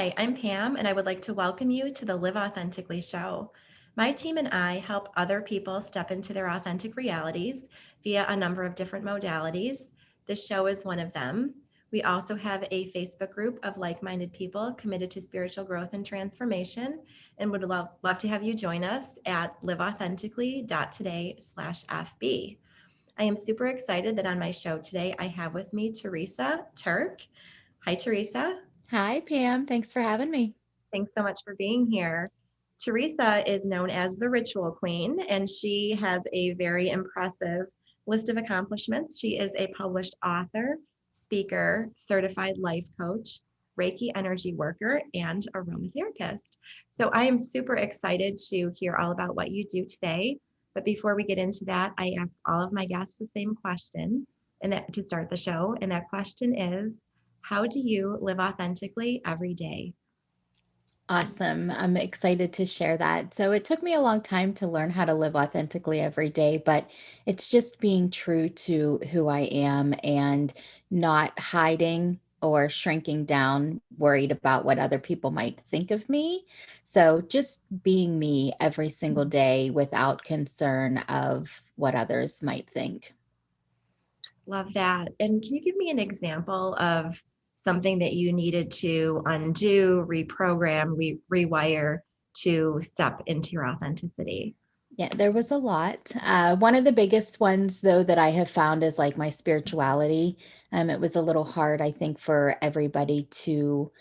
Hi, I'm Pam, and I would like to welcome you to the Live Authentically show. My team and I help other people step into their authentic realities via a number of different modalities. This show is one of them. We also have a Facebook group of like minded people committed to spiritual growth and transformation, and would love to have you join us at liveauthentically.today/FB. I am super excited that on my show today, I have with me Theresa Tirk. Hi, Theresa. Hi, Pam. Thanks for having me. Thanks so much for being here. Teresa is known as the Ritual Queen, and she has a very impressive list of accomplishments. She is a published author, speaker, certified life coach, Reiki energy worker, and aromatherapist. So I am super excited to hear all about what you do today. But before we get into that, I ask all of my guests the same question and that to start the show. And that question is, how do you live authentically every day? Awesome. I'm excited to share that. So, it took me a long time to learn how to live authentically every day, but it's just being true to who I am and not hiding or shrinking down, worried about what other people might think of me. So, just being me every single day without concern of what others might think. Love that. And can you give me an example of something that you needed to undo, reprogram, rewire to step into your authenticity? Yeah, there was a lot. One of the biggest ones, though, that I have found is like my spirituality. It was a little hard, I think, for everybody to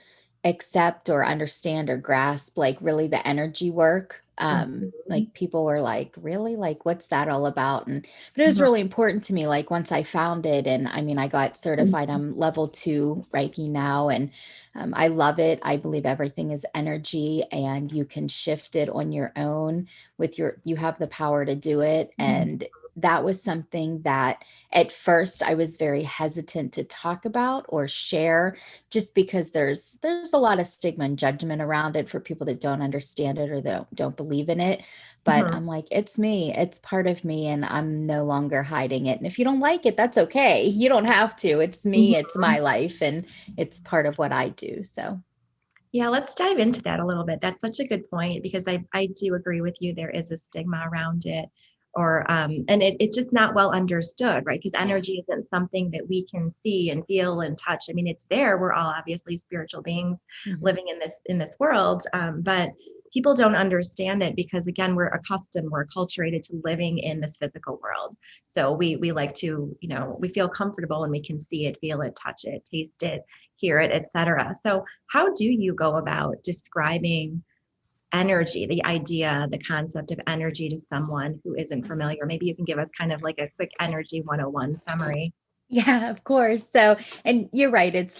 accept or understand or grasp, like really the energy work. Mhm. Like people were like, really? Like, what's that all about? And but it was Mhm. really important to me. Like once I found it, and I mean, I got certified. I'm level 2 Reiki now, and I love it. I believe everything is energy, and you can shift it on your own with you have the power to do it. Mhm. And that was something that at first I was very hesitant to talk about or share, just because there's a lot of stigma and judgment around it for people that don't understand it or don't believe in it. But Mhm. I'm like, it's me, it's part of me, and I'm no longer hiding it. And if you don't like it, that's okay. You don't have to. It's me, it's Mhm. my life, and it's part of what I do. So Yeah, let's dive into that a little bit. That's such a good point because I do agree with you. There is a stigma around it, or and it's just not well understood, right? Because yeah. energy isn't something that we can see and feel and touch. I mean, it's there. We're all obviously spiritual beings Mhm. living in this world, but people don't understand it because again, we're acculturated to living in this physical world. So we like to, we feel comfortable and we can see it, feel it, touch it, taste it, hear it, etc. So how do you go about describing energy, the idea, the concept of energy to someone who isn't familiar? Maybe you can give us kind of like a quick energy 101 summary. Yeah, of course. So, and you're right. It's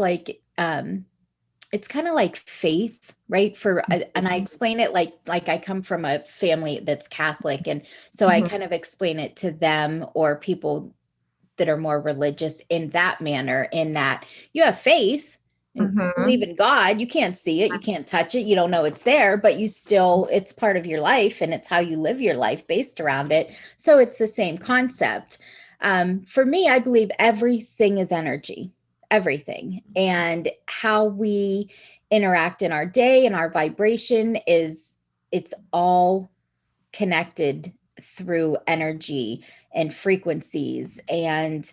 kind of like faith, right? And I explain it like I come from a family that's Catholic, and so I Mhm. kind of explain it to them or people that are more religious in that manner, in that you have faith and believe Mhm. in God. You can't see it, you can't touch it, you don't know it's there, but you still, it's part of your life, and it's how you live your life based around it. So it's the same concept. For me, I believe everything is energy, everything, and how we interact in our day and our vibration is, it's all connected through energy and frequencies. And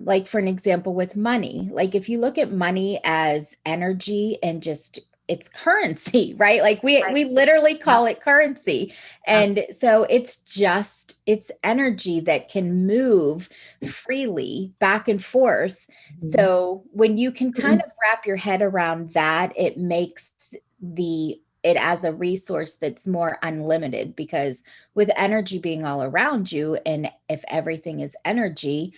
like, for an example, with money, like if you look at money as energy and just it's currency, right? Like Right. we literally Yep. call it currency. Yep. And so it's energy that can move freely back and forth. Mhm. So when you can kind of wrap your head around that, it makes it as a resource that's more unlimited, because with energy being all around you, and if everything is energy,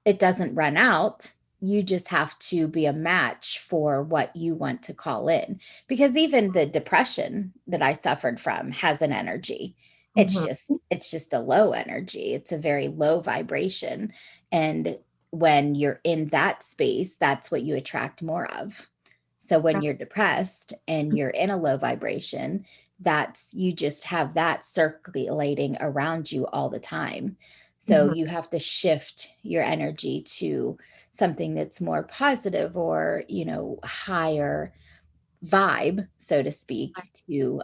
it doesn't run out. You just have to be a match for what you want to call in, because even the depression that I suffered from has an energy. Mhm. It's just a low energy, it's a very low vibration. And when you're in that space, that's what you attract more of. So when you're depressed and you're in a low vibration, that's, you just have that circulating around you all the time. So Mhm. you have to shift your energy to something that's more positive, or, higher vibe, so to speak, to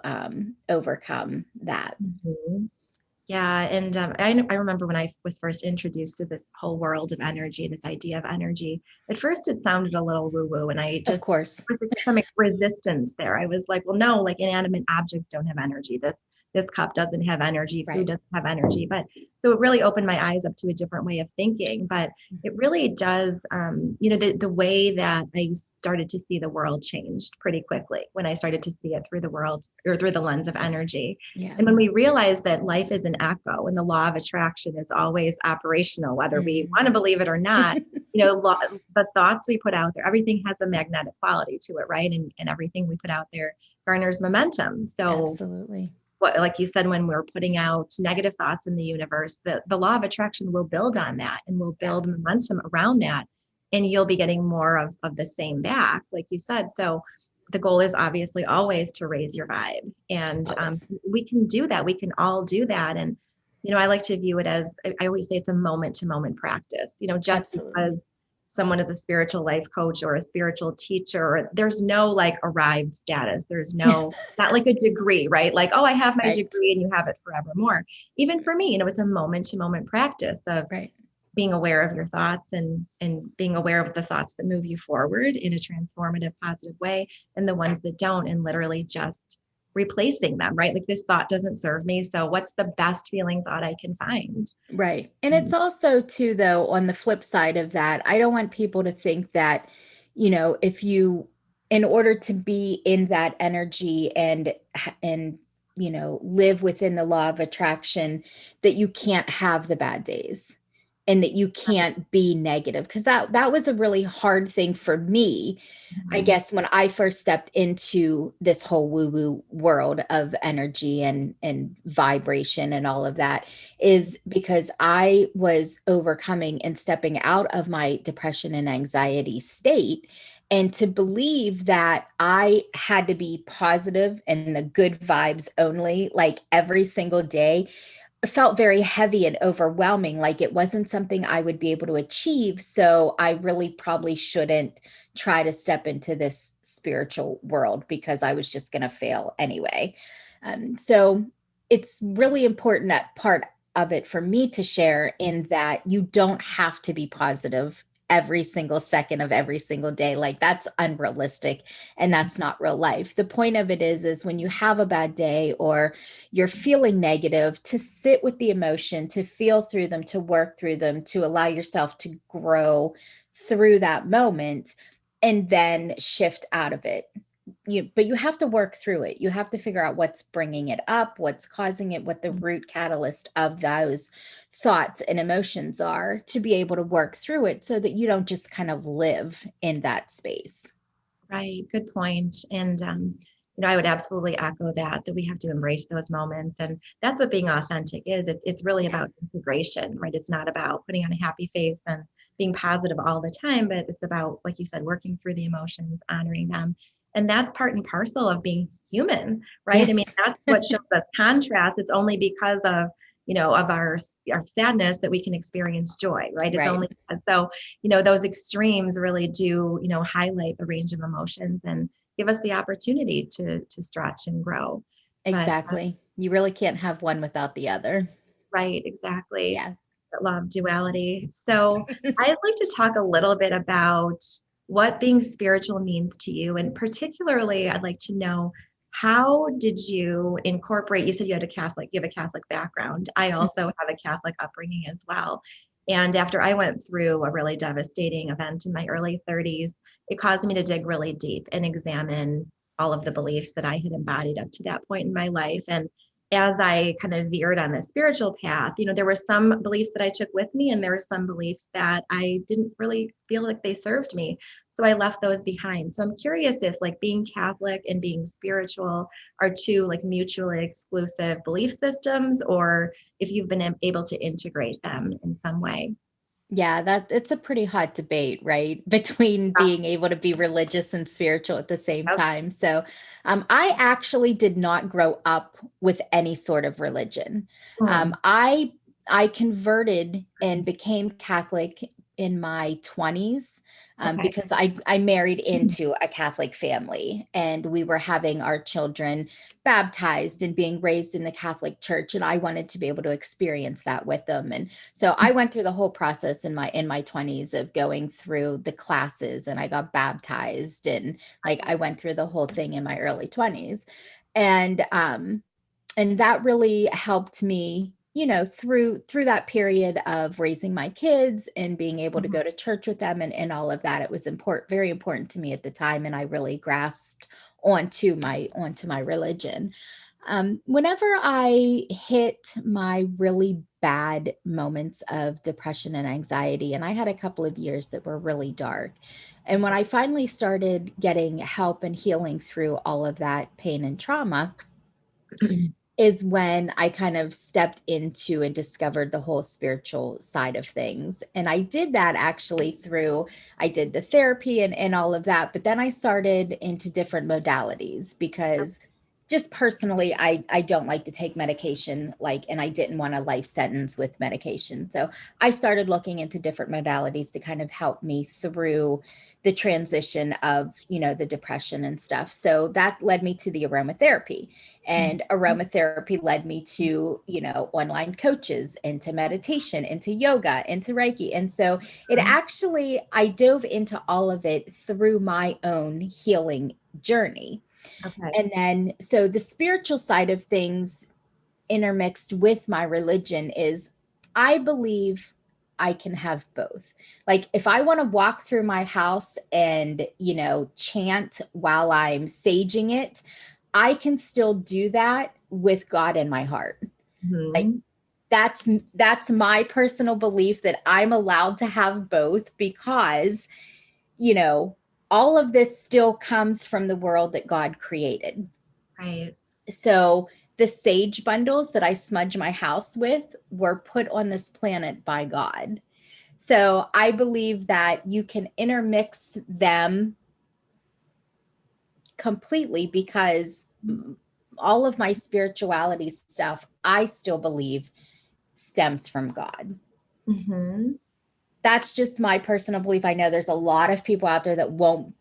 overcome that. Mhm. Yeah, and I remember when I was first introduced to this whole world of energy, this idea of energy. At first, it sounded a little woo-woo, and I Of just course. with some resistance there. I was like, well, no, like inanimate objects don't have energy. This cup doesn't have energy. Food Right. doesn't have energy. But so it really opened my eyes up to a different way of thinking. But it really does, the way that I started to see the world changed pretty quickly when I started to see it through the world or through the lens of energy. Yeah. And when we realize that life is an echo and the law of attraction is always operational, whether we Mhm. want to believe it or not, the thoughts we put out there, everything has a magnetic quality to it, right? And everything we put out there garners momentum. So Absolutely. what, like you said, when we're putting out negative thoughts in the universe, the law of attraction will build on that and will build momentum around that. And you'll be getting more of the same back, like you said. So the goal is obviously always to raise your vibe. And Always. we can do that. We can all do that. And, I like to view it as, I always say it's a moment to moment practice, just Absolutely. because someone is a spiritual life coach or a spiritual teacher, there's no like arrived status. There's no, not like a degree, right? Like, oh, I have my Right. degree and you have it forevermore. Even for me, it's a moment to moment practice of Right. being aware of your thoughts and being aware of the thoughts that move you forward in a transformative, positive way, and the ones that don't, and literally just replacing them, right? Like this thought doesn't serve me. So what's the best feeling thought I can find? Right. And Mm. it's also too, though, on the flip side of that, I don't want people to think that, if you, in order to be in that energy and live within the law of attraction, that you can't have the bad days and that you Right. can't be negative, because that was a really hard thing for me, I Mhm. guess, when I first stepped into this whole woo-woo world of energy and vibration and all of that, is because I was overcoming and stepping out of my depression and anxiety state. And to believe that I had to be positive and the good vibes only, like every single day, felt very heavy and overwhelming. Like it wasn't something I would be able to achieve. So I really probably shouldn't try to step into this spiritual world because I was just going to fail anyway. So it's really important, that part of it, for me to share, in that you don't have to be positive every single second of every single day. Like that's unrealistic and that's not real life. The point of it is when you have a bad day or you're feeling negative, to sit with the emotion, to feel through them, to work through them, to allow yourself to grow through that moment and then shift out of it. But you have to work through it. You have to figure out what's bringing it up, what's causing it, what the root catalyst of those thoughts and emotions are, to be able to work through it so that you don't just kind of live in that space. Right. Good point. And, I would absolutely echo that we have to embrace those moments. And that's what being authentic is. It's really Yeah, about integration, right? It's not about putting on a happy face and being positive all the time, but it's about, like you said, working through the emotions, honoring them. And that's part and parcel of being human, right? I mean, yes. that's what shows us contrast. It's only because of, of our sadness that we can experience joy, right? It's Right. only so those extremes really do, highlight the range of emotions and give us the opportunity to stretch and grow. But Exactly. You really can't have one without the other. right, exactly. Yeah. That law of duality. So I'd like to talk a little bit about what being spiritual means to you. And particularly, I'd like to know, how did you incorporate, you said you have a Catholic background. I also have a Catholic upbringing as well. And after I went through a really devastating event in my early 30s, it caused me to dig really deep and examine all of the beliefs that I had embodied up to that point in my life. And as I kind of veered on the spiritual path, there were some beliefs that I took with me, and there were some beliefs that I didn't really feel like they served me. So I left those behind. So I'm curious if like being Catholic and being spiritual are two like mutually exclusive belief systems, or if you've been able to integrate them in some way. Yeah, that it's a pretty hot debate, right? Between being able to be religious and spiritual at the same Yep. time. So, I actually did not grow up with any sort of religion. Hmm. I converted and became Catholic in my 20s, Okay. because I married into a Catholic family, and we were having our children baptized and being raised in the Catholic Church. And I wanted to be able to experience that with them. And so I went through the whole process in my 20s of going through the classes, and I got baptized, and like I went through the whole thing in my early 20s. And that really helped me, through that period of raising my kids and being able to Mhm. go to church with them, and all of that. It was very important to me at the time, and I really grasped onto my religion. Whenever I hit my really bad moments of depression and anxiety, and I had a couple of years that were really dark, and when I finally started getting help and healing through all of that pain and trauma, is when I kind of stepped into and discovered the whole spiritual side of things. And I did that actually I did the therapy and all of that. But then I started into different modalities because just personally, I don't like to take medication, and I didn't want a life sentence with medication. So I started looking into different modalities to kind of help me through the transition of, the depression and stuff. So that led me to the aromatherapy. And aromatherapy led me to, online coaches, into meditation, into yoga, into Reiki. And so I dove into all of it through my own healing journey. Okay. And then, so the spiritual side of things intermixed with my religion is, I believe I can have both. Like if I want to walk through my house and, chant while I'm saging it, I can still do that with God in my heart. Like Mhm. that's my personal belief, that I'm allowed to have both because, you know, all of this still comes from the world that God created. Right. So the sage bundles that I smudge my house with were put on this planet by God. So I believe that you can intermix them completely because all of my spirituality stuff, I still believe stems from God. Hmm. That's just my personal belief. I know there's a lot of people out there that won't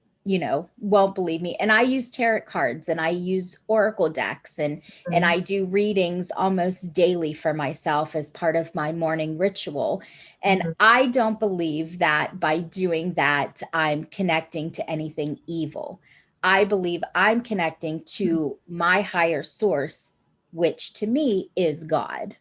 believe me. And I use tarot cards, and I use oracle decks, and I do readings almost daily for myself as part of my morning ritual. And Hmm. I don't believe that by doing that I'm connecting to anything evil. I believe I'm connecting to my higher source, which to me is God.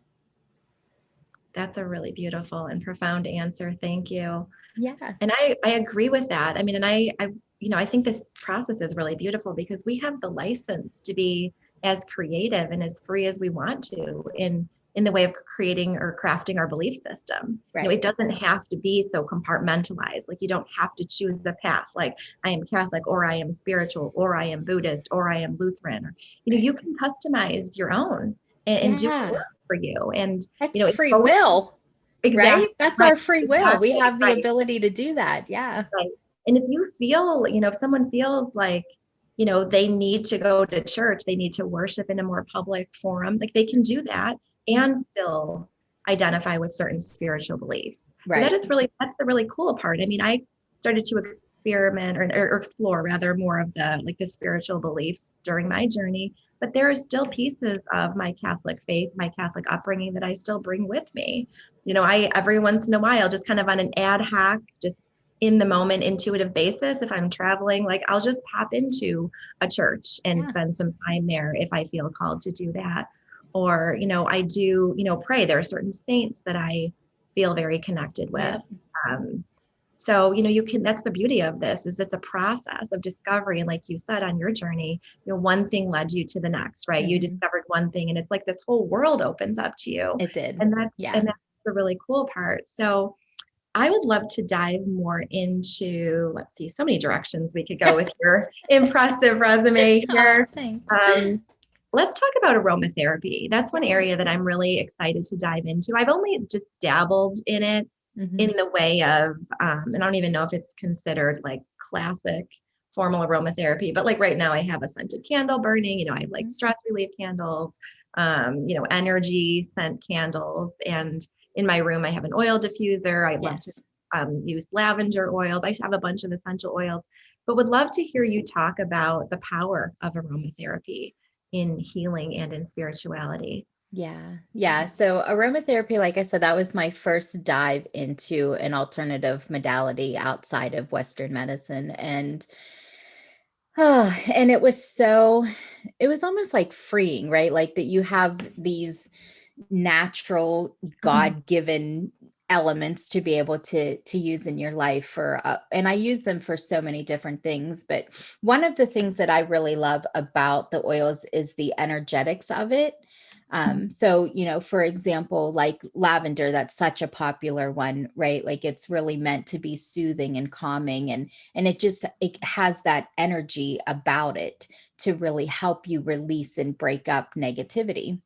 That's a really beautiful and profound answer. Thank you. Yeah. And I agree with that. I mean, and I think this process is really beautiful because we have the license to be as creative and as free as we want to in the way of creating or crafting our belief system. It Right. doesn't have to be so compartmentalized. Like you don't have to choose the path. Like I am Catholic, or I am spiritual, or I am Buddhist, or I am Lutheran. Or Right. you can customize your own and do what Yeah. works for you. And That's it's free both will, right? exactly That's right. our free will. We Exactly have the right. ability to do that. Yeah. Right. And if you feel, if someone feels like, they need to go to church, they need to worship in a more public forum, like they can do that and still identify with certain spiritual beliefs. So Right. that's the really cool part. I mean, I started to experiment or explore rather more of the spiritual beliefs during my journey, but there are still pieces of my Catholic faith, my Catholic upbringing that I still bring with me. I every once in a while, just kind of on an ad hoc, just in the moment intuitive basis, if I'm traveling, like I'll just pop into a church and Yeah. spend some time there if I feel called to do that. Or, I do, pray. There are certain saints that I feel very connected with. Yep. Um, so, that's the beauty of this is it's a process of discovery. And like you said on your journey, one thing led you to the next, right? You Hmm. discovered one thing and it's like this whole world opens up to you. It did. And Yeah. that's the really cool part. So I would love to dive more into, let's see, so many directions we could go with your impressive resume Oh, here. thanks. Um, let's talk about aromatherapy. That's one Yeah. area that I'm really excited to dive into. I've only just dabbled in it Hmm. in the way of, and I don't even know if it's considered like classic formal aromatherapy, but like right now I have a scented candle burning, I have like stress relief candles, energy scent candles. And in my room, I have an oil diffuser. I love to Yes. used lavender oils. I have a bunch of essential oils, but would love to hear you talk about the power of aromatherapy in healing and in spirituality. Yeah. Yeah. So aromatherapy, like I said, that was my first dive into an alternative modality outside of Western medicine. And it was almost like freeing, right? Like that you have these natural Mhm. God-given elements to be able to use in your life for and I use them for so many different things, but one of the things that I really love about the oils is the energetics of it. So for example, like lavender, that's such a popular one, right? Like it's really meant to be soothing and calming, and it has that energy about it to really help you release and break up negativity,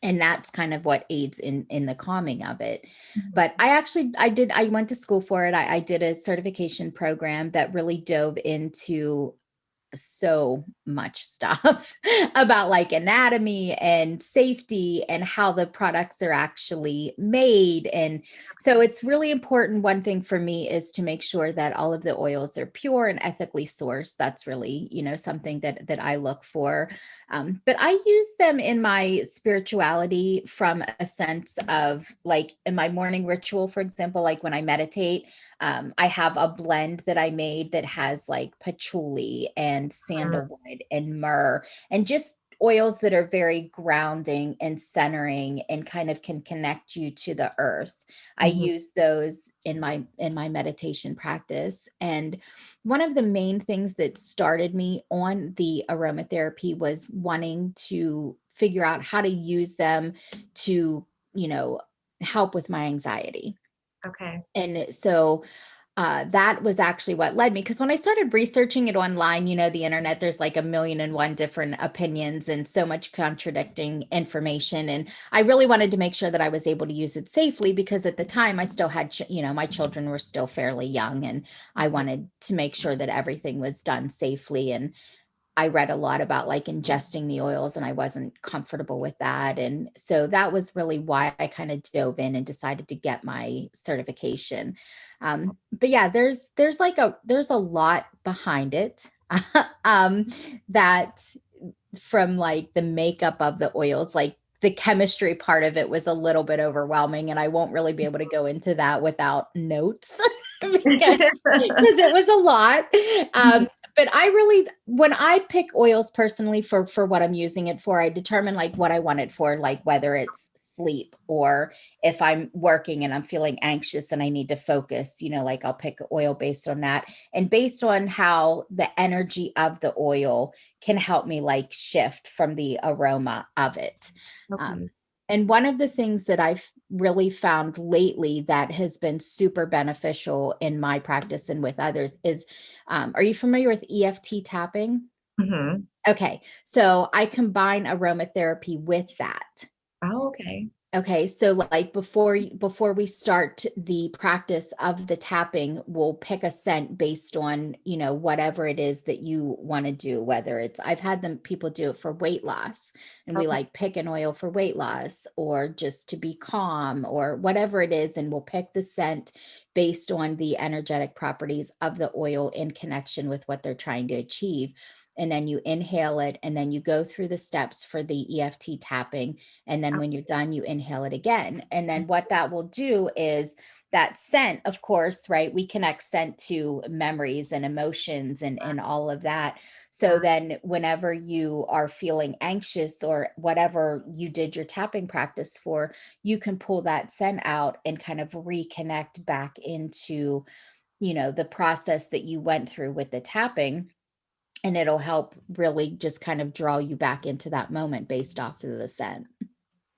and that's kind of what aids in the calming of it. But I went to school for it. I did a certification program that really dove into so much stuff about like anatomy and safety and how the products are actually made. And so it's really important. One thing for me is to make sure that all of the oils are pure and ethically sourced. That's really, something that I look for. But I use them in my spirituality from a sense of like in my morning ritual, for example, like when I meditate, I have a blend that I made that has like patchouli and Mm, sandalwood and myrrh and just oils that are very grounding and centering and kind of can connect you to the earth. I mhm. use those in my meditation practice. And one of the main things that started me on the aromatherapy was wanting to figure out how to use them to, help with my anxiety. Okay. And so that was actually what led me, because when I started researching it online, the internet, there's like a million and one different opinions and so much contradicting information. And I really wanted to make sure that I was able to use it safely, because at the time I still had, my children were still fairly young, and I Mhm. wanted to make sure that everything was done safely. And I read a lot about like ingesting the oils, and I wasn't comfortable with that. And so that was really why I kind of dove in and decided to get my certification. But yeah, there's a lot behind it. um, that from like the makeup of the oils, like the chemistry part of it was a little bit overwhelming, and I won't really be able to go into that without notes because it was a lot. Mhm. But I really, when I pick oils personally for what I'm using it for, I determine like what I want it for, like whether it's sleep or if I'm working and I'm feeling anxious and I need to focus, like I'll pick oil based on that, and based on how the energy of the oil can help me like shift from the aroma of it. Um, Okay. and one of the things that I've really found lately that has been super beneficial in my practice and with others is, are you familiar with EFT tapping? Mhm. Okay, so I combine aromatherapy with that. Oh, okay. Okay, so like before we start the practice of the tapping, we'll pick a scent based on, whatever it is that you want to do, whether it's I've had them people do it for weight loss, and we Okay. like pick an oil for weight loss or just to be calm or whatever it is, and we'll pick the scent based on the energetic properties of the oil in connection with what they're trying to achieve. And then you inhale it, and then you go through the steps for the EFT tapping, and then when you're done, you inhale it again. And then what that will do is that scent, of course, right? We connect scent to memories and emotions and all of that. So then whenever you are feeling anxious or whatever you did your tapping practice for, you can pull that scent out and kind of reconnect back into, the process that you went through with the tapping, and it'll help really just kind of draw you back into that moment based off of the scent.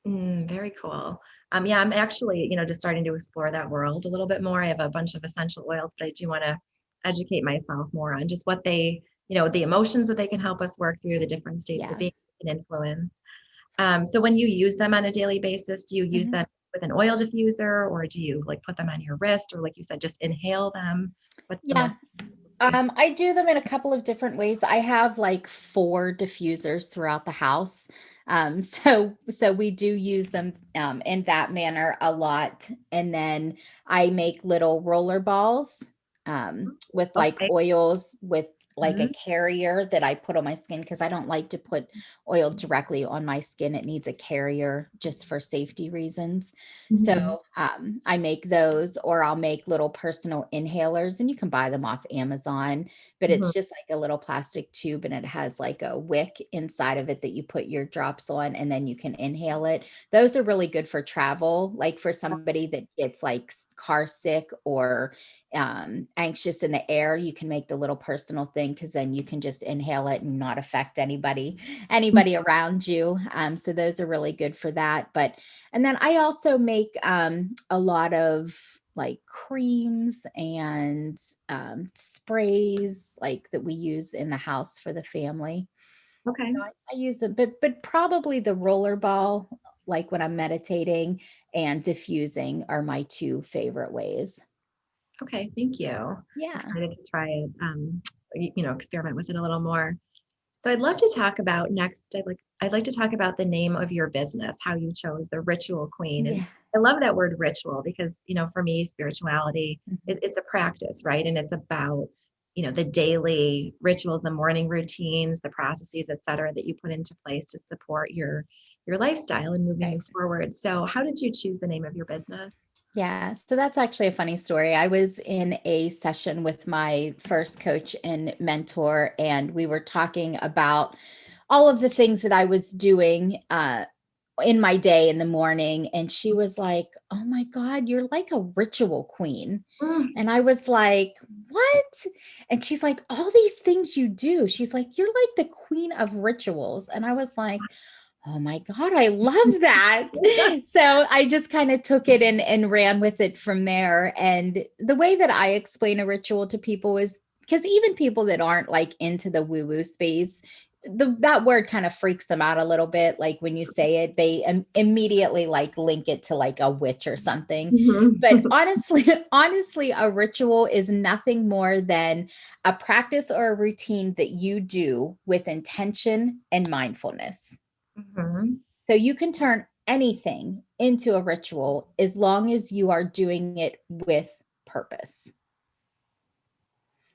Very cool. Yeah, I'm actually, just starting to explore that world a little bit more. I have a bunch of essential oils, but I do want to educate myself more on just what they, the emotions that they can help us work through, the different states of Yeah. being can influence. So when you use them on a daily basis, do you use Mhm. them with an oil diffuser, or do you like put them on your wrist, or like you said, just inhale them? What's the Yeah. most? Yeah. I do them in a couple of different ways. I have like 4 diffusers throughout the house. So we do use them in that manner a lot. And then I make little roller balls with like Okay. oils with like a Mhm. carrier that I put on my skin because I don't like to put oil directly on my skin. It needs a carrier just for safety reasons. So Mhm. I make those, or I'll make little personal inhalers, and you can buy them off Amazon, but Mhm. it's just like a little plastic tube and it has like a wick inside of it that you put your drops on and then you can inhale it. Those are really good for travel, like for somebody that gets like car sick or anxious in the air. You can make the little personal thing because then you can just inhale it and not affect anybody around you. So those are really good for that. But and then I also make a lot of like creams and sprays like that we use in the house for the family. Okay. So I use them, but probably the roller ball, like when I'm meditating, and diffusing are my two favorite ways. Okay. Thank you. Yeah. Excited to try it. Experiment with it a little more. So I'd love to talk about next. I'd like to talk about the name of your business, how you chose the Ritual Queen. And Yeah. I love that word ritual because, for me, spirituality Mhm. is it's a practice, right? And it's about, the daily rituals, the morning routines, the processes, et cetera, that you put into place to support your lifestyle and moving you Right. forward. So how did you choose the name of your business? Yeah, so that's actually a funny story. I was in a session with my first coach and mentor, and we were talking about all of the things that I was doing in my day in the morning. And she was like, "Oh my God, you're like a ritual queen." Mm, And I was like, "What?" And she's like, "All these things you do." She's like, "You're like the queen of rituals." And I was like, "Oh my God, I love that." So I just kind of took it and ran with it from there. And the way that I explain a ritual to people is because even people that aren't like into the woo-woo space, that word kind of freaks them out a little bit. Like when you say it, they immediately like link it to like a witch or something. mhm, But honestly, honestly, a ritual is nothing more than a practice or a routine that you do with intention and mindfulness. mhm. So you can turn anything into a ritual as long as you are doing it with purpose.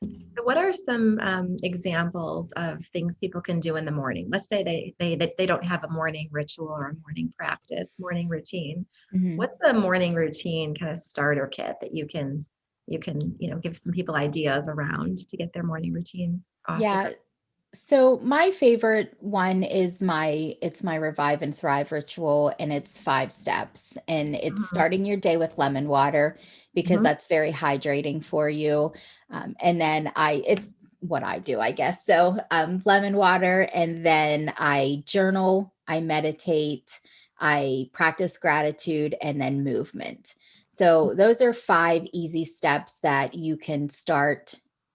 So what are some examples of things people can do in the morning? Let's say they don't have a morning ritual or a morning practice, morning routine. Mhm. What's the morning routine kind of starter kit that give some people ideas around to get their morning routine off the Yeah. ground? So my favorite one is my revive and thrive ritual, and it's 5 steps, and it's Mhm, starting your day with lemon water because mhm, that's very hydrating for you. And then it's what I do, I guess. So lemon water, and then I journal, I meditate, I practice gratitude, and then movement. So those are 5 easy steps that you can start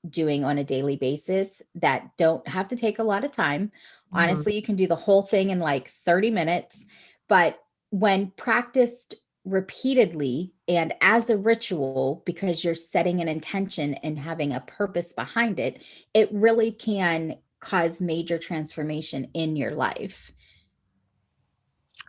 doing on a daily basis that don't have to take a lot of time. mhm. Honestly, you can do the whole thing in like 30 minutes, but when practiced repeatedly and as a ritual, because you're setting an intention and having a purpose behind it, it really can cause major transformation in your life.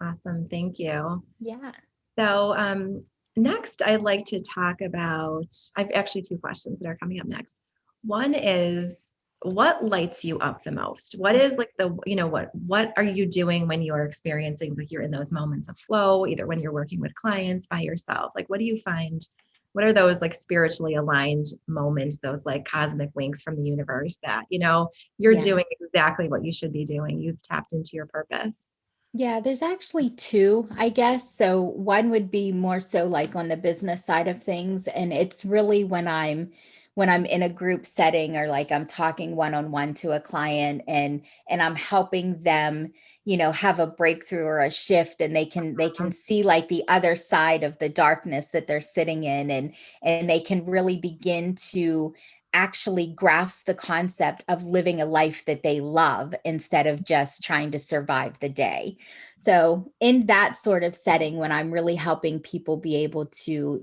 Awesome. Thank you. Yeah. So, next, I'd like to talk about, I've actually two questions that are coming up next. One is, what lights you up the most? What is like what are you doing when you're experiencing, like you're in those moments of flow, either when you're working with clients by yourself? Like, what do you find? What are those like spiritually aligned moments, those like cosmic winks from the universe that, you're Yeah. doing exactly what you should be doing? You've tapped into your purpose. Yeah, there's actually two, I guess. So one would be more so like on the business side of things, and it's really when I'm in a group setting or like I'm talking one-on-one to a client and I'm helping them, have a breakthrough or a shift, and they can see like the other side of the darkness that they're sitting in, and they can really begin to actually grasp the concept of living a life that they love instead of just trying to survive the day. So, in that sort of setting, when I'm really helping people be able to,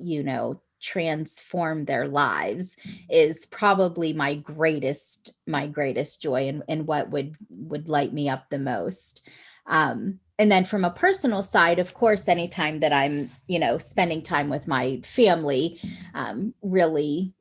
transform their lives, is probably my greatest joy, and what would light me up the most. And then from a personal side, of course, anytime that I'm, spending time with my family, really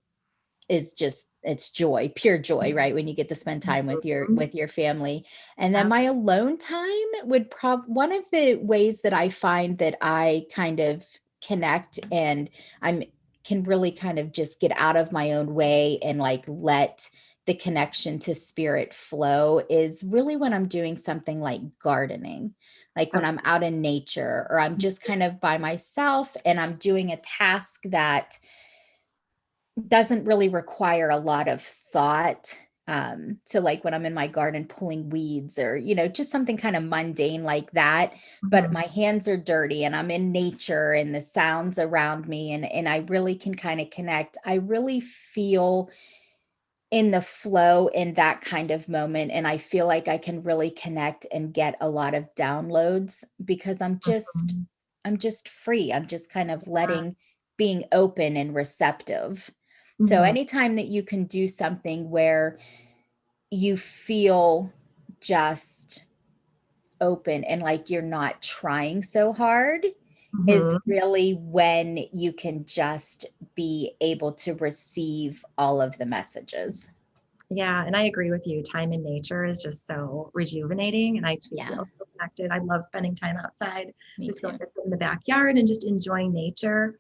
is just, it's joy, pure joy, right? When you get to spend time with your Mhm. family. And then Yeah. my alone time would one of the ways that I find that I kind of connect and I'm can really kind of just get out of my own way and like let the connection to spirit flow is really when I'm doing something like gardening, like when I'm Okay. out in nature or I'm just kind of by myself and I'm doing a task that doesn't really require a lot of thought. So like when I'm in my garden pulling weeds or, just something kind of mundane like that, but Mhm. my hands are dirty and I'm in nature and the sounds around me and I really can kind of connect. I really feel in the flow in that kind of moment and I feel like I can really connect and get a lot of downloads because Mhm. I'm just free. I'm just kind of Yeah. letting being open and receptive. So Mhm. anytime that you can do something where you feel just open and like you're not trying so hard is Mhm. really when you can just be able to receive all of the messages. Yeah, and I agree with you. Time in nature is just so rejuvenating, and I too Yeah, feel so connected. I love spending time outside, me just going too. to sit in the backyard and just enjoying nature.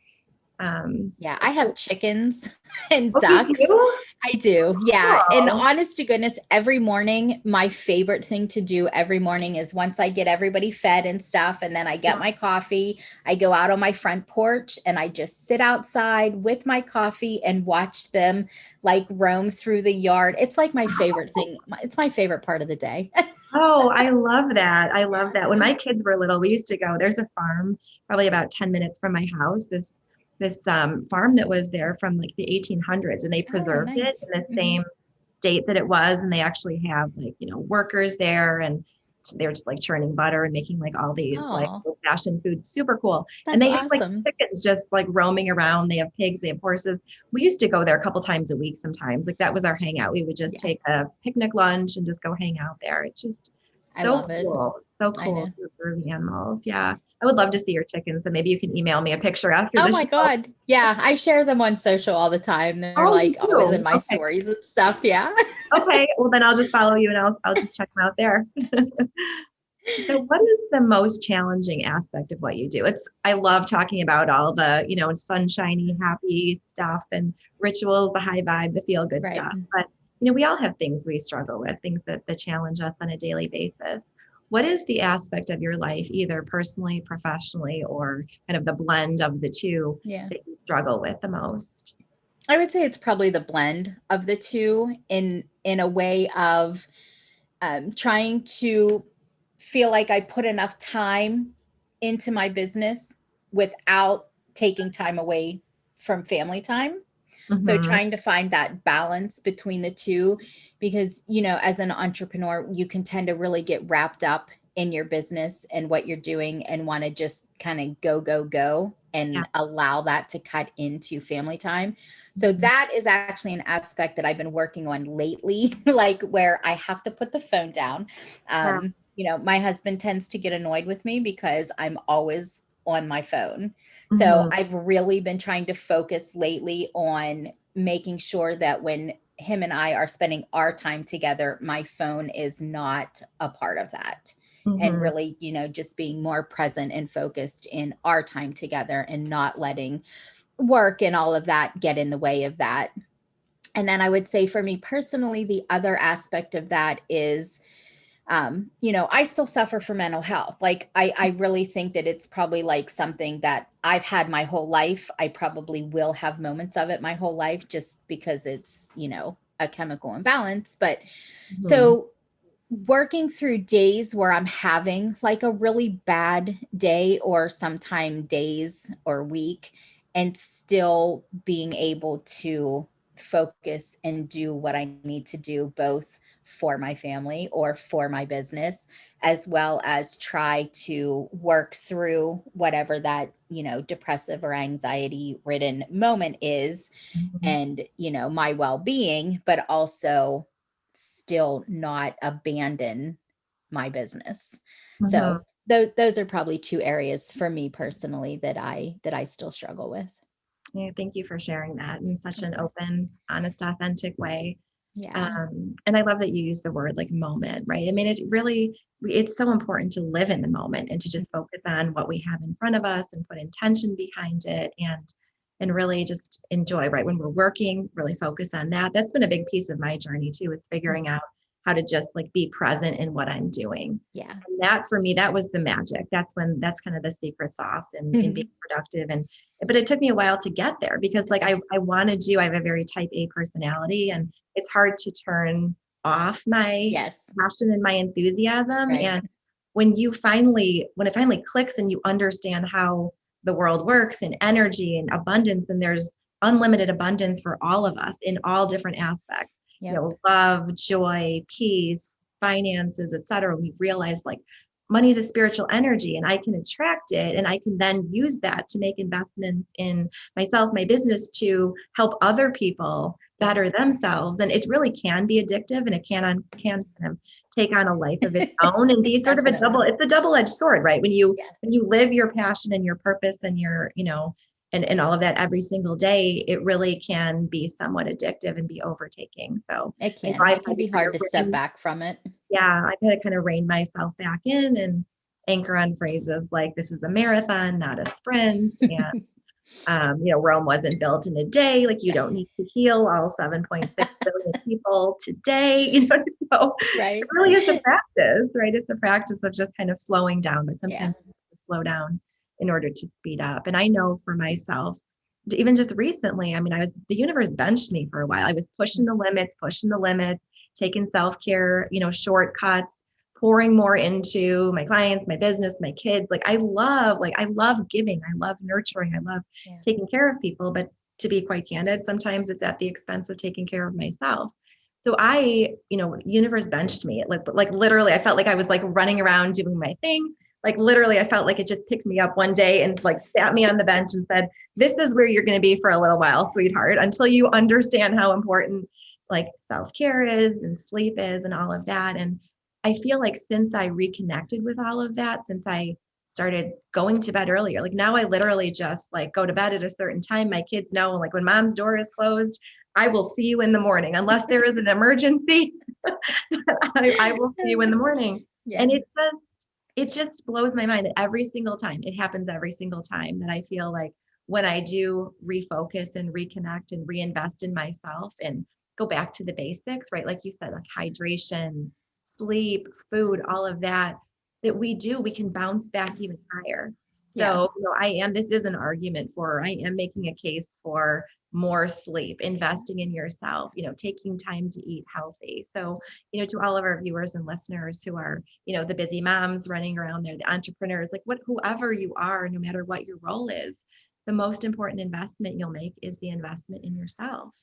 Yeah, I have So, chickens and oh, you ducks. do? I do. Yeah. And Oh, honest to goodness, every morning, my favorite thing to do every morning is once I get everybody fed and stuff, and then I get yeah. my coffee, I go out on my front porch and I just sit outside with my coffee and watch them like roam through the yard. It's like my favorite thing. It's my favorite part of the day. Oh, I love that. I love Yeah. that. When my kids were little, we used to go. There's a farm probably about 10 minutes from my house. This farm that was there from like the 1800s, and they Oh, preserved it nice. in the Hmm. same state that it was, and they actually have like, workers there, and they're just like churning butter and making like all these like Oh, old fashioned foods, super cool. And that's they have like awesome. chickens just like roaming around. They have pigs, they have horses. We used to go there a couple times a week sometimes. Like that was our hangout. We would just Yeah, take a picnic lunch and just go hang out there. It's just I so love it. cool. So I cool know. to observe the animals. Yeah. I would love to see your chickens. So maybe you can email me a picture after Oh the my show. God. Yeah, I share them on social all the time. They're Oh, you like always in do? my Okay. stories and stuff. Yeah. Okay. Well, then I'll just follow you and I'll just check them out there. So what is the most challenging aspect of what you do? I love talking about all the, sunshiny, happy stuff and rituals, the high vibe, the feel good Right. stuff. But, we all have things we struggle with, things that challenge us on a daily basis. What is the aspect of your life, either personally, professionally, or kind of the blend of the two Yeah. that you struggle with the most? I would say it's probably the blend of the two in a way of trying to feel like I put enough time into my business without taking time away from family time. So Mm-hmm. trying to find that balance between the two, because, as an entrepreneur, you can tend to really get wrapped up in your business and what you're doing and want to just kind of go, go, go Yeah. and allow that to cut into family time. So Mhm. that is actually an aspect that I've been working on lately, like where I have to put the phone down. Yeah. My husband tends to get annoyed with me because I'm always on my phone. So Mhm. I've really been trying to focus lately on making sure that when him and I are spending our time together, my phone is not a part of that. And Mhm. really, just being more present and focused in our time together and not letting work and all of that get in the way of that. And then I would say for me personally, the other aspect of that is I still suffer from mental health. Like I really think that it's probably like something that I've had my whole life. I probably will have moments of it my whole life just because it's, a chemical imbalance. But Mhm. so working through days where I'm having like a really bad day or sometime days or week and still being able to focus and do what I need to do both for my family or for my business as well as try to work through whatever that, depressive or anxiety ridden moment is Mhm. and, my well-being, but also still not abandon my business. So those are probably two areas for me personally that I still struggle with. Yeah, thank you for sharing that in such Of an course. open, honest, authentic way. Yeah. And I love that you use the word like moment, right? I mean, it's so important to live in the moment and to just focus on what we have in front of us and put intention behind it and really just enjoy, right? When we're working, really focus on that. That's been a big piece of my journey too, is figuring out how to just like be present in what I'm doing. Yeah. And that for me, that was the magic. That's kind of the secret sauce in being productive. But it took me a while to get there because like I want to do, I have a very type A personality and it's hard to turn off my Yes. passion and my enthusiasm. Right. And when it finally clicks and you understand how the world works and energy and abundance, and there's unlimited abundance for all of us in all different aspects, Yep. love, joy, peace, finances, etc. We realize like money is a spiritual energy and I can attract it and I can then use that to make investments in myself, my business to help other people better themselves. And it really can be addictive and it can kind of take on a life of its own and be sort of Definitely. it's a double-edged sword, right? Yeah. When you live your passion and your purpose and your, and all of that every single day, it really can be somewhat addictive and be overtaking. So It I know can. I've It can had to be kind hard of to step back from it. I've had to kind of rein myself back in and anchor on phrases like this is a marathon, not a sprint. And, Rome wasn't built in a day. Like you Yeah. don't need to heal all 7.6 billion people today. So it Right. really is a practice, right? It's a practice of just kind of slowing down, but Yeah. sometimes you have to slow down in order to speed up. And I know for myself, even just recently, I mean, the universe benched me for a while. I was pushing the limits, taking self-care, shortcuts, pouring more into my clients, my business, my kids. I love giving. I love nurturing. I love Yeah. taking care of people. But to be quite candid, sometimes it's at the expense of taking care of myself. So universe benched me. Like literally, I felt like I was like running around doing my thing. Like literally, I felt like it just picked me up one day and like sat me on the bench and said, "This is where you're going to be for a little while, sweetheart, until you understand how important like self-care is and sleep is and all of that." And I feel like since I reconnected with all of that, since I started going to bed earlier, like now I literally just like go to bed at a certain time. My kids know like when mom's door is closed, I will see you in the morning unless there is an emergency. I will see you in the morning. And Yeah. it just blows my mind that every single time it happens every single time that I feel like when I do refocus and reconnect and reinvest in myself and go back to the basics, right? Like you said, like hydration, sleep, food, all of that, we can bounce back even higher. Yeah. So, this is an argument I am making a case for more sleep, investing in yourself, taking time to eat healthy. So, to all of our viewers and listeners who are, the busy moms running around there, the entrepreneurs, like whoever you are, no matter what your role is, the most important investment you'll make is the investment in yourself.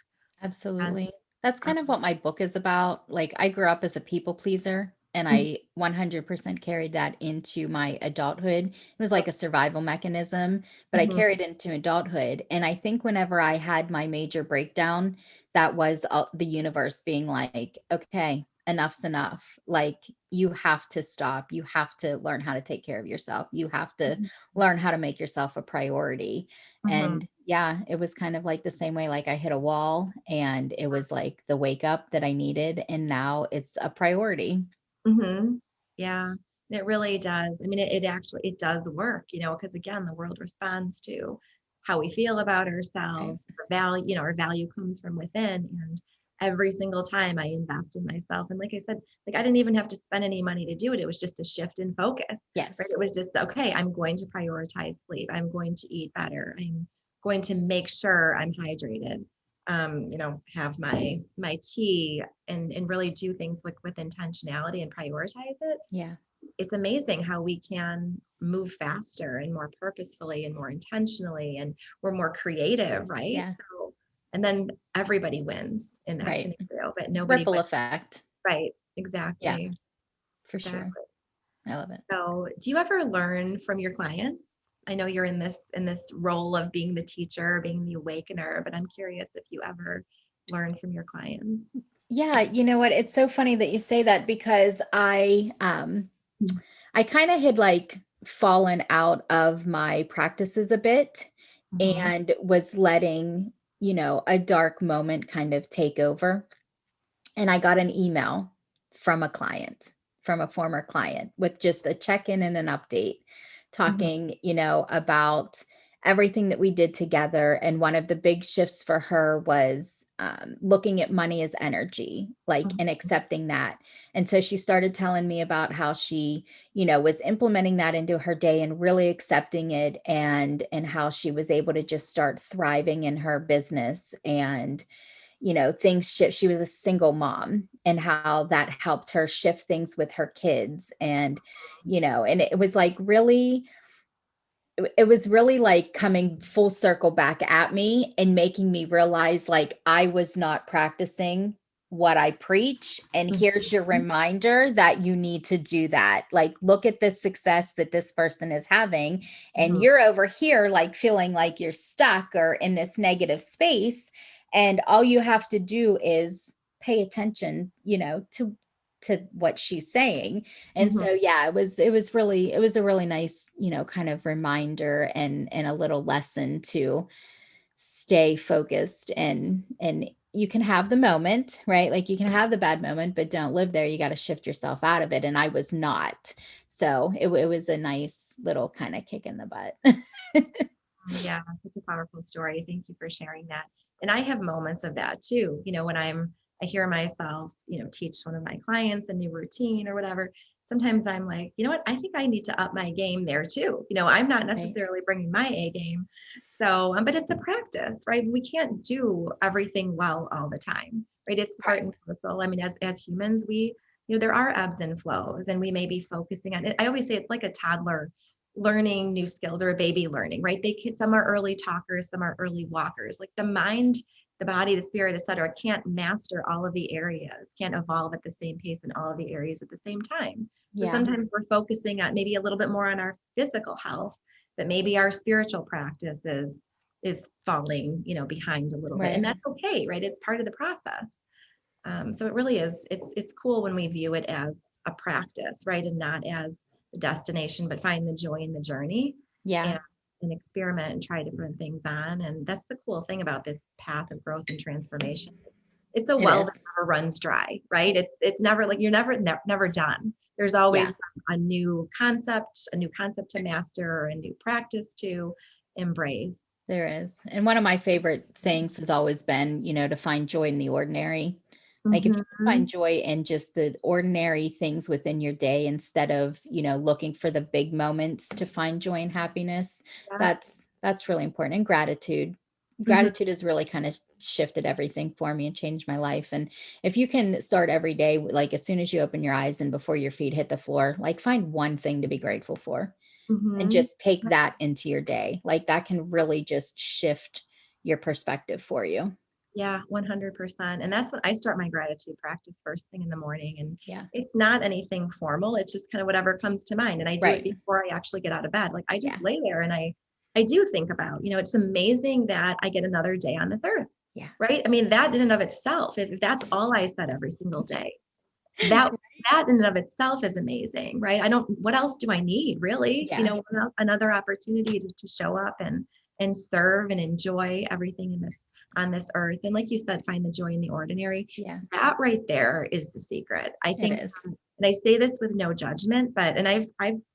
And Absolutely. That's um, kind of what my book is about. Like, I grew up as a people pleaser, and I 100% carried that into my adulthood. It was like a survival mechanism, but I mhm, carried it into adulthood. And I think whenever I had my major breakdown, that was the universe being like, okay, enough's enough. Like, you have to stop. You have to learn how to take care of yourself. You have to mhm, learn how to make yourself a priority. mhm, And yeah, it was kind of like the same way, like I hit a wall and it was like the wake up that I needed. And now it's a priority. mhm. Yeah, it really does. I mean, it does work, because again, the world responds to how we feel about Right. ourselves. Our value comes from within. And every single time I invest in myself, and like I said, like I didn't even have to spend any money to do it. It was just a shift in focus, right? Yes. It was just, okay, I'm going to prioritize sleep. I'm going to eat better. I'm going to make sure I'm hydrated. Have my tea and really do things with intentionality and prioritize it. Yeah. It's amazing how we can move faster and more purposefully and more intentionally, and we're more creative, right? Yeah. So, and then everybody wins in that Right. scenario, but nobody Ripple wins, effect. right? Yeah, Exactly. for sure. Exactly. I love it. So, do you ever learn from your clients? I know you're in this role of being the teacher, being the awakener, but I'm curious if you ever learn from your clients. Yeah, you know what? It's so funny that you say that because I kind of had like fallen out of my practices a bit Mm-hmm. and was letting, a dark moment kind of take over. And I got an email from a client, from a former client, with just a check-in and an update, Mm-hmm. talking, about everything that we did together. And one of the big shifts for her was looking at money as energy, like, and accepting that. And so she started telling me about how she, was implementing that into her day and really accepting it, and how she was able to just start thriving in her business. And things shift. She was a single mom, and how that helped her shift things with her kids. And, and it was like really, it was really like coming full circle back at me and making me realize like I was not practicing what I preach. And here's your Mm-hmm. reminder that you need to do that. Like, look at the success that this person is having. And Mm-hmm. you're over here, like feeling like you're stuck or in this negative space. And all you have to do is pay attention, to what she's saying. And Mm-hmm. so yeah, it was a really nice, kind of reminder and a little lesson to stay focused. And you can have the moment, right? Like you can have the bad moment, but don't live there. You got to shift yourself out of it. And I was not. So it was a nice little kind of kick in the butt. Yeah, such a powerful story. Thank you for sharing that. And I have moments of that too. When I hear myself, teach one of my clients a new routine or whatever. Sometimes I'm like, you know what? I think I need to up my game there too. I'm not Right. necessarily bringing my A game. So, but it's a practice, right? We can't do everything well all the time, right? It's part Right. and parcel. I mean, as humans, there are ebbs and flows, and we may be focusing on it. I always say it's like a toddler learning new skills, or a baby learning, right? Some are early talkers, some are early walkers. Like the mind, the body, the spirit, etc., can't master all of the areas, can't evolve at the same pace in all of the areas at the same time. So Yeah. sometimes we're focusing on maybe a little bit more on our physical health, but maybe our spiritual practice is falling, behind a little bit, and Right. that's okay, right? It's part of the process. So it really is. It's cool when we view it as a practice, right, and not as the destination, but find the joy in the journey, Yeah. and and experiment and try different things on. And that's the cool thing about this path of growth and transformation. It's a It well that is. never runs dry, right? It's never like you're never done. There's Yeah. always a new concept to master, or a new practice to embrace. There is. And one of my favorite sayings has always been, to find joy in the ordinary. Like if you can Mm-hmm. find joy in just the ordinary things within your day instead of, looking for the big moments to find joy and happiness, Yeah. that's really important. And gratitude. Mm-hmm. Gratitude has really kind of shifted everything for me and changed my life. And if you can start every day, like as soon as you open your eyes and before your feet hit the floor, like find one thing to be grateful for and Mm-hmm. just take that into your day. Like that can really just shift your perspective for you. Yeah, 100%. And that's when I start my gratitude practice first thing in the morning. And Yeah. it's not anything formal. It's just kind of whatever comes to mind. And I do it Right. before I actually get out of bed. Like I just Yeah. lay there and I do think about, it's amazing that I get another day on this earth, Yeah. right? I mean, that in and of itself, if that's all I said every single day, that that in and of itself is amazing, right? What else do I need really? Yeah. Another opportunity to show up and serve and enjoy everything on this earth. And like you said, find the joy in the ordinary. Yeah. That right there is the secret. I It think, is. and I say this with no judgment, but, and I've,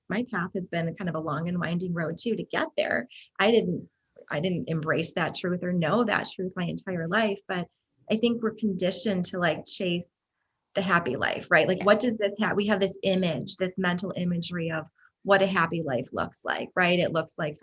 my path has been kind of a long and winding road too, to get there. I didn't, I didn't embrace that truth or know that truth my entire life, but I think we're conditioned to like chase the happy life, right? Like, what Yes. does this have? We have this image, this mental imagery of what a happy life looks like, right? It looks like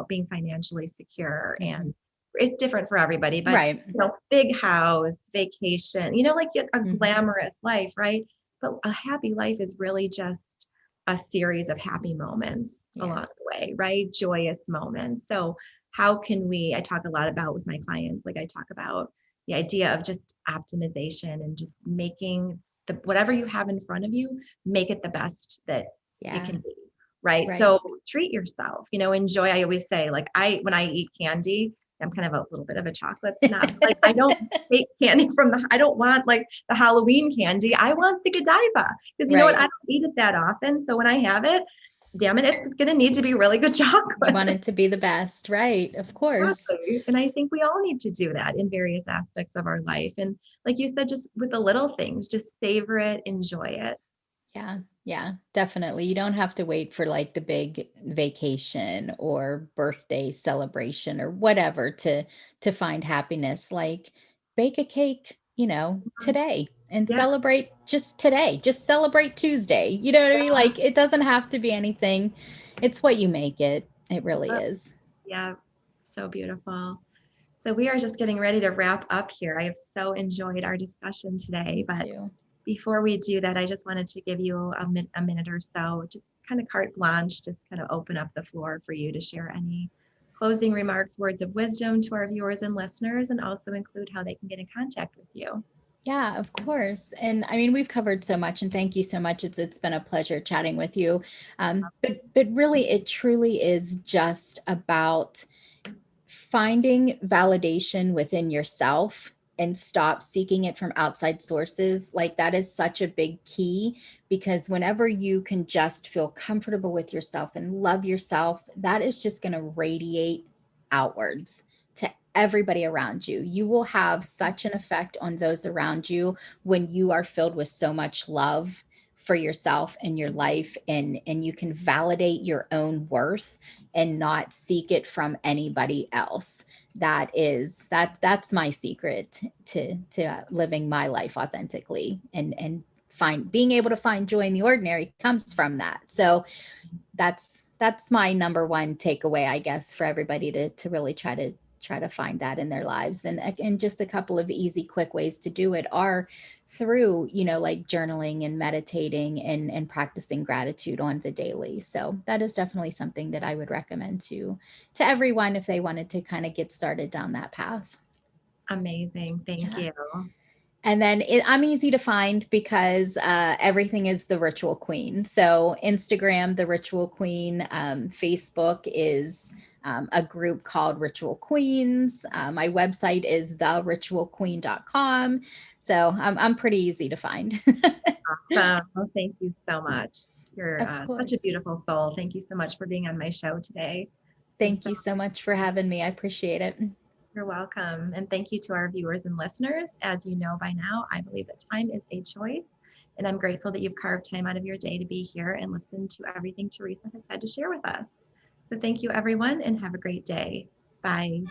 being financially secure, Mhm. and it's different for everybody, but Right. big house, vacation, like a Mhm. glamorous life, right? But a happy life is really just a series of happy moments Yeah. along the way, right? Joyous moments. So how can I talk a lot about with my clients, like I talk about the idea of just optimization and just making whatever you have in front of you, make it the best that it Yeah. can be. Right. Right. So treat yourself, enjoy. I always say, like, when I eat candy, I'm kind of a little bit of a chocolate snob. Like I don't take candy I don't want like the Halloween candy. I want the Godiva because you know what? I Right. don't eat it that often. So when I have it, damn it, it's going to need to be really good You want chocolate. it to be the best, right? Of course. Exactly. And I think we all need to do that in various aspects of our life. And like you said, just with the little things, just savor it, enjoy it. Yeah, yeah, definitely. You don't have to wait for like the big vacation or birthday celebration or whatever to find happiness. Like bake a cake, today and Yeah. celebrate just today. Just celebrate Tuesday. You know what I mean? Like it doesn't have to be anything. It's what you make it. It really Yeah. is. Yeah. So beautiful. So we are just getting ready to wrap up here. I have so enjoyed our discussion today, Me but too. before we do that, I just wanted to give you a minute or so, just kind of carte blanche, just kind of open up the floor for you to share any closing remarks, words of wisdom to our viewers and listeners, and also include how they can get in contact with you. Yeah, of course. And I mean, we've covered so much, and thank you so much. It's been a pleasure chatting with you. But really, it truly is just about finding validation within yourself and stop seeking it from outside sources. Like that is such a big key, because whenever you can just feel comfortable with yourself and love yourself, that is just going to radiate outwards to everybody around you. You will have such an effect on those around you when you are filled with so much love for yourself and your life, and you can validate your own worth and not seek it from anybody else. That's my secret to living my life authentically, and find being able to find joy in the ordinary comes from that. So that's my number one takeaway, I guess, for everybody to really try to find that in their lives. And just a couple of easy, quick ways to do it are through, like journaling and meditating and practicing gratitude on the daily. So that is definitely something that I would recommend to everyone if they wanted to kind of get started down that path. Amazing. Thank Yeah. you. And then I'm easy to find because everything is the Ritual Queen. So Instagram, the Ritual Queen. Facebook is a group called Ritual Queens. My website is theritualqueen.com. So I'm pretty easy to find. Well, thank you so much. You're Of such a course. beautiful soul. Thank you so much for being on my show today. I'm Thank so you so much for having me. I appreciate it. You're welcome. And thank you to our viewers and listeners. As you know by now, I believe that time is a choice. And I'm grateful that you've carved time out of your day to be here and listen to everything Theresa has had to share with us. So thank you, everyone, and have a great day. Bye.